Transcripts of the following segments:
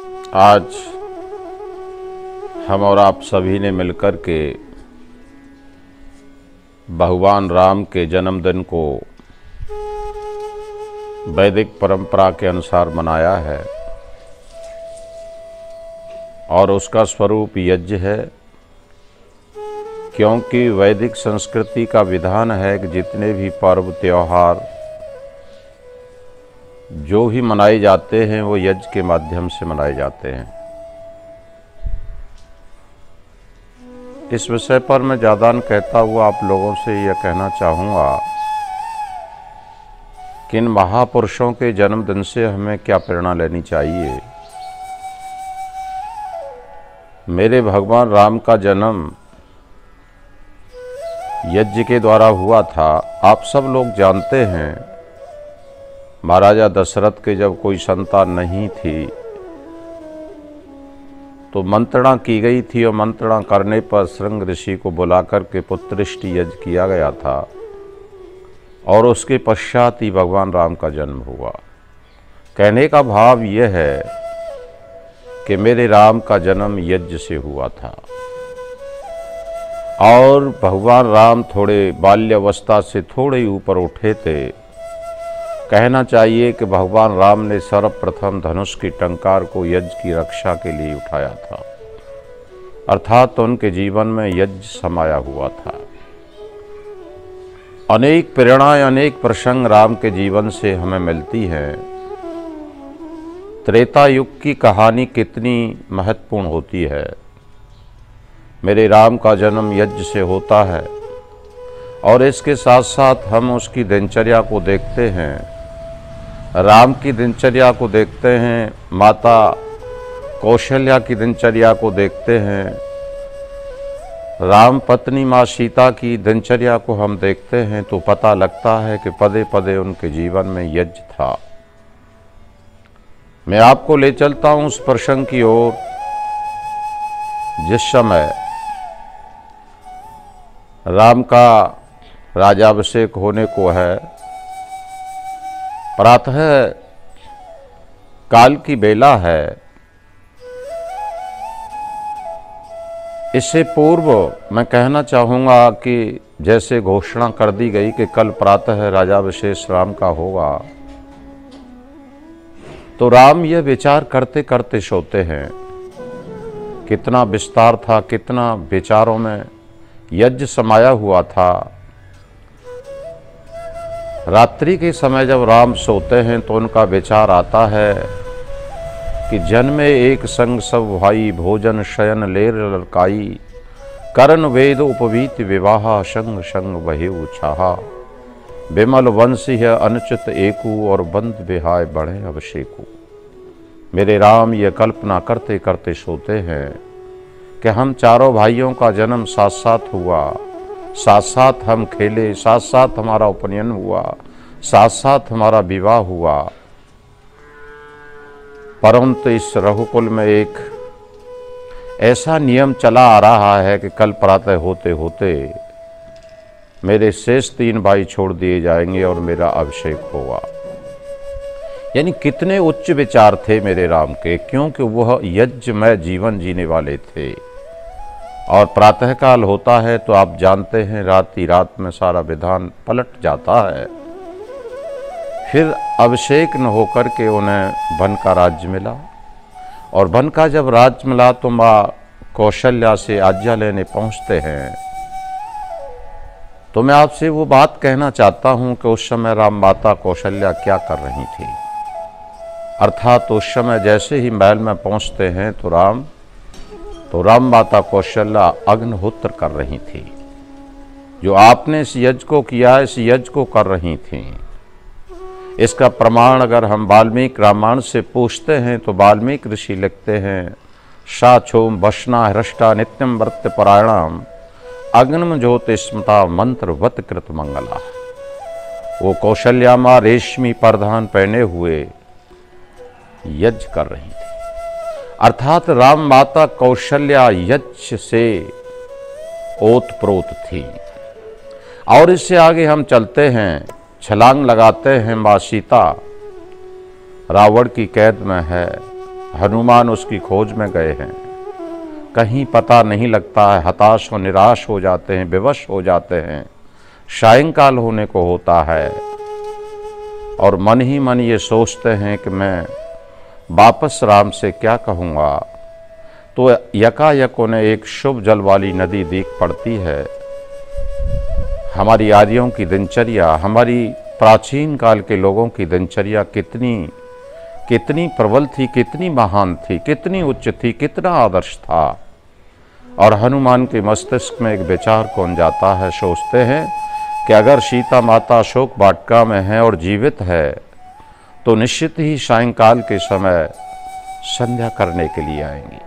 आज हम और आप सभी ने मिलकर के भगवान राम के जन्मदिन को वैदिक परंपरा के अनुसार मनाया है और उसका स्वरूप यज्ञ है, क्योंकि वैदिक संस्कृति का विधान है कि जितने भी पर्व त्योहार जो भी मनाए जाते हैं वो यज्ञ के माध्यम से मनाए जाते हैं। इस विषय पर मैं ज़्यादा न कहता हुआ आप लोगों से यह कहना चाहूँगा कि इन महापुरुषों के जन्मदिन से हमें क्या प्रेरणा लेनी चाहिए। मेरे भगवान राम का जन्म यज्ञ के द्वारा हुआ था। आप सब लोग जानते हैं, महाराजा दशरथ के जब कोई संतान नहीं थी तो मंत्रणा की गई थी और मंत्रणा करने पर श्रृंग ऋषि को बुलाकर के पुत्रेष्टि यज्ञ किया गया था और उसके पश्चात ही भगवान राम का जन्म हुआ। कहने का भाव यह है कि मेरे राम का जन्म यज्ञ से हुआ था और भगवान राम थोड़े बाल्यावस्था से थोड़े ही ऊपर उठे थे। कहना चाहिए कि भगवान राम ने सर्वप्रथम धनुष की टंकार को यज्ञ की रक्षा के लिए उठाया था, अर्थात उनके जीवन में यज्ञ समाया हुआ था। अनेक प्रेरणाएं, अनेक प्रसंग राम के जीवन से हमें मिलती हैं। त्रेता युग की कहानी कितनी महत्वपूर्ण होती है। मेरे राम का जन्म यज्ञ से होता है और इसके साथ साथ हम उसकी दिनचर्या को देखते हैं। राम की दिनचर्या को देखते हैं, माता कौशल्या की दिनचर्या को देखते हैं, राम पत्नी माँ सीता की दिनचर्या को हम देखते हैं तो पता लगता है कि पदे पदे उनके जीवन में यज्ञ था। मैं आपको ले चलता हूं उस प्रसंग की ओर जिस समय राम का राज्याभिषेक होने को है। प्रातः काल की बेला है। इससे पूर्व मैं कहना चाहूँगा कि जैसे घोषणा कर दी गई कि कल प्रातः राज्याभिषेक राम का होगा, तो राम यह विचार करते करते सोते हैं। कितना विस्तार था, कितना विचारों में यज्ञ समाया हुआ था। रात्रि के समय जब राम सोते हैं तो उनका विचार आता है कि जन्मे एक संग सब भाई, भोजन शयन लेर ललकाई, करण वेद उपवीत विवाह, संग संग बहेउ छाहा, विमल वंशी है अनुचित एकू, और बंद बिहाय बढ़े अभिषेकू। मेरे राम ये कल्पना करते करते सोते हैं कि हम चारों भाइयों का जन्म साथ साथ हुआ, साथ साथ हम खेले, साथ साथ हमारा उपनयन हुआ, साथ साथ हमारा विवाह हुआ। परंतु इस रघुकुल में एक ऐसा नियम चला आ रहा है कि कल प्रातः होते होते मेरे शेष 3 भाई छोड़ दिए जाएंगे और मेरा अभिषेक होगा। यानी कितने उच्च विचार थे मेरे राम के, क्योंकि वह यज्ञमय जीवन जीने वाले थे। और प्रातःकाल होता है तो आप जानते हैं रात में सारा विधान पलट जाता है। फिर अभिषेक न होकर के उन्हें वन का राज्य मिला और वन का जब राज्य मिला तो माँ कौशल्या से आज्ञा लेने पहुंचते हैं। तो मैं आपसे वो बात कहना चाहता हूं कि उस समय राम माता कौशल्या क्या कर रही थी। अर्थात उस समय जैसे ही महल में पहुंचते हैं तो राम माता कौशल्या अग्निहोत्र कर रही थी। जो आपने इस यज्ञ को किया, इस यज्ञ को कर रही थी। इसका प्रमाण अगर हम वाल्मीकि रामायण से पूछते हैं तो वाल्मीकि ऋषि लिखते हैं, साक्षोम वशना हृष्टा नित्यम व्रत परायणाम, अग्निम ज्योति स्मृता मंत्रवत कृत मंगला। वो कौशल्या माँ रेशमी परिधान पहने हुए यज्ञ कर रही थी। अर्थात राम माता कौशल्या यज्ञ से ओतप्रोत थी। और इससे आगे हम चलते हैं, छलांग लगाते हैं। माँ सीता रावण की कैद में है हनुमान उसकी खोज में गए हैं, कहीं पता नहीं लगता है, हताश और निराश हो जाते हैं, विवश हो जाते हैं। सायंकाल होने को होता है और मन ही मन ये सोचते हैं कि मैं वापस राम से क्या कहूँगा। तो यकायक उन्हें एक शुभ जल वाली नदी दिख पड़ती है। हमारी आर्यों की दिनचर्या, हमारी प्राचीन काल के लोगों की दिनचर्या कितनी प्रबल थी, कितनी महान थी, कितनी उच्च थी, कितना आदर्श था। और हनुमान के मस्तिष्क में एक विचार कौन जाता है, सोचते हैं कि अगर सीता माता अशोक वाटिका में है और जीवित है तो निश्चित ही सायंकाल के समय संध्या करने के लिए आएंगी।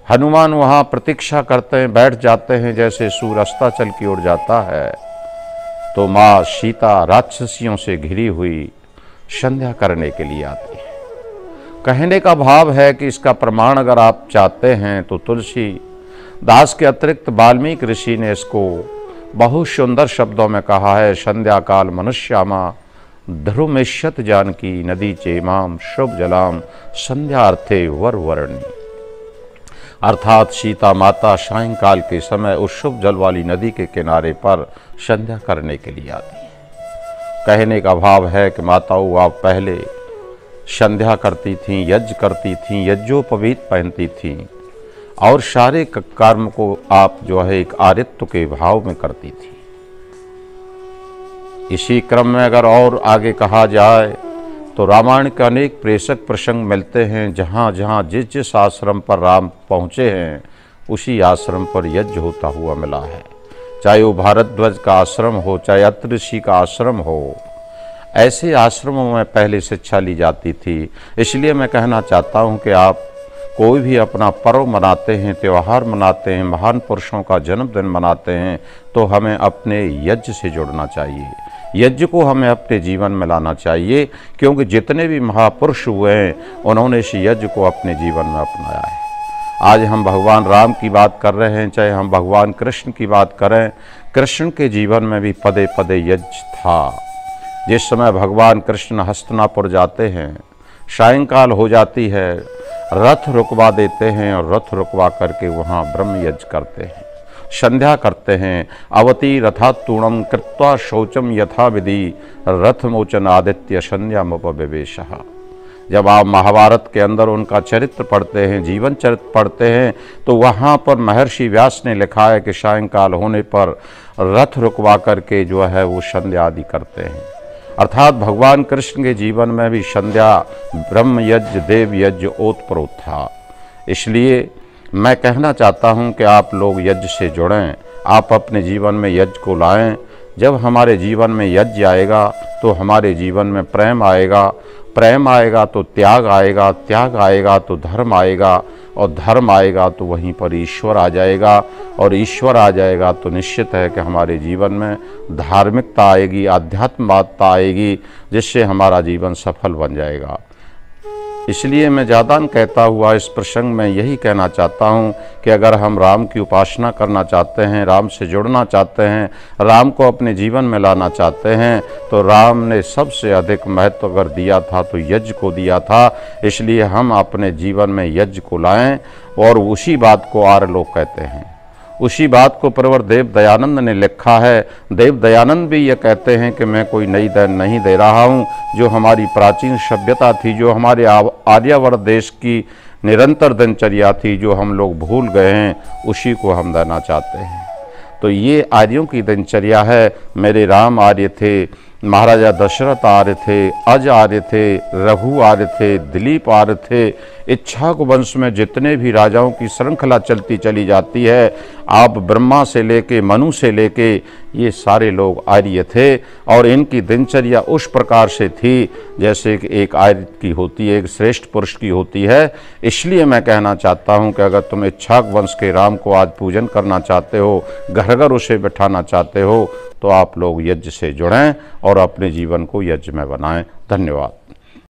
हनुमान वहाँ प्रतीक्षा करते हैं, बैठ जाते हैं। जैसे सूर्य अस्ताचल की ओर जाता है तो माँ सीता राक्षसियों से घिरी हुई संध्या करने के लिए आती है। कहने का भाव है कि इसका प्रमाण अगर आप चाहते हैं तो तुलसी दास के अतिरिक्त वाल्मीकि ऋषि ने इसको बहुत सुंदर शब्दों में कहा है। संध्या काल मनुष्यामा ध्रुमेश्यत जानकी नदी चेमाम शुभ जलाम संध्या अर्थे वर वर्णी। अर्थात सीता माता सायंकाल के समय उस शुभ जल वाली नदी के किनारे पर संध्या करने के लिए आती है। कहने का भाव है कि माताओं, आप पहले संध्या करती थीं, यज्ञ करती थीं, यज्ञोपवीत पहनती थीं और सारे कर्म को आप जो है एक आरित्व के भाव में करती थी। इसी क्रम में अगर और आगे कहा जाए तो रामायण के अनेक प्रेषक प्रसंग मिलते हैं। जहाँ जहाँ जिस जिस आश्रम पर राम पहुँचे हैं उसी आश्रम पर यज्ञ होता हुआ मिला है। चाहे वो भारद्वाज का आश्रम हो, चाहे अत्रि ऋषि का आश्रम हो, ऐसे आश्रमों में पहले शिक्षा ली जाती थी। इसलिए मैं कहना चाहता हूँ कि आप कोई भी अपना पर्व मनाते हैं, त्यौहार मनाते हैं, महान पुरुषों का जन्मदिन मनाते हैं तो हमें अपने यज्ञ से जुड़ना चाहिए। यज्ञ को हमें अपने जीवन में लाना चाहिए, क्योंकि जितने भी महापुरुष हुए हैं उन्होंने इस यज्ञ को अपने जीवन में अपनाया है। आज हम भगवान राम की बात कर रहे हैं, चाहे हम भगवान कृष्ण की बात करें, कृष्ण के जीवन में भी पदे पदे यज्ञ था। जिस समय भगवान कृष्ण हस्तिनापुर जाते हैं, सायंकाल हो जाती है, रथ रुकवा देते हैं और रथ रुकवा करके वहाँ ब्रह्म यज्ञ करते हैं, संध्या करते हैं। अवती रथातूणम कृत्वा शौचम यथा विधि रथमोचन आदित्य संध्यामुपविवेशः। जब आप महाभारत के अंदर उनका चरित्र पढ़ते हैं, जीवन चरित्र पढ़ते हैं, तो वहाँ पर महर्षि व्यास ने लिखा है कि सायंकाल होने पर रथ रुकवा करके जो है वो संध्या आदि करते हैं। अर्थात भगवान कृष्ण के जीवन में भी संध्या, ब्रह्म यज्ञ, देव यज्ञ ओतप्रोत था। इसलिए मैं कहना चाहता हूँ कि आप लोग यज्ञ से जुड़ें, आप अपने जीवन में यज्ञ को लाएं। जब हमारे जीवन में यज्ञ आएगा तो हमारे जीवन में प्रेम आएगा, प्रेम आएगा तो त्याग आएगा, त्याग आएगा तो धर्म आएगा, और धर्म आएगा तो वहीं पर ईश्वर आ जाएगा, और ईश्वर आ जाएगा तो निश्चित है कि हमारे जीवन में धार्मिकता आएगी, आध्यात्मिकता आएगी, जिससे हमारा जीवन सफल बन जाएगा। इसलिए मैं ज़्यादा कहता हुआ इस प्रसंग में यही कहना चाहता हूँ कि अगर हम राम की उपासना करना चाहते हैं, राम से जुड़ना चाहते हैं, राम को अपने जीवन में लाना चाहते हैं, तो राम ने सबसे अधिक महत्व अगर दिया था तो यज्ञ को दिया था। इसलिए हम अपने जीवन में यज्ञ को लाएं, और उसी बात को आर्य लोग कहते हैं। उसी बात को प्रवर देव दयानंद ने लिखा है। देव दयानंद भी ये कहते हैं कि मैं कोई नई देन नहीं दे रहा हूँ। जो हमारी प्राचीन सभ्यता थी, जो हमारे आर्यावर्त देश की निरंतर दिनचर्या थी, जो हम लोग भूल गए हैं, उसी को हम देना चाहते हैं। तो ये आर्यों की दिनचर्या है। मेरे राम आर्य थे, महाराजा दशरथ आर्य थे, अज आर्य थे, रघु आर्य थे, दिलीप आर्य थे। इक्ष्वाकु वंश में जितने भी राजाओं की श्रृंखला चलती चली जाती है, आप ब्रह्मा से लेके मनु से लेके ये सारे लोग आर्य थे, और इनकी दिनचर्या उस प्रकार से थी जैसे कि एक आर्य की होती है, एक श्रेष्ठ पुरुष की होती है। इसलिए मैं कहना चाहता हूँ कि अगर तुम इक्ष्वाकु वंश के राम को आज पूजन करना चाहते हो, घर घर उसे बिठाना चाहते हो, तो आप लोग यज्ञ से जुड़ें और अपने जीवन को यज्ञ में बनाएं। धन्यवाद।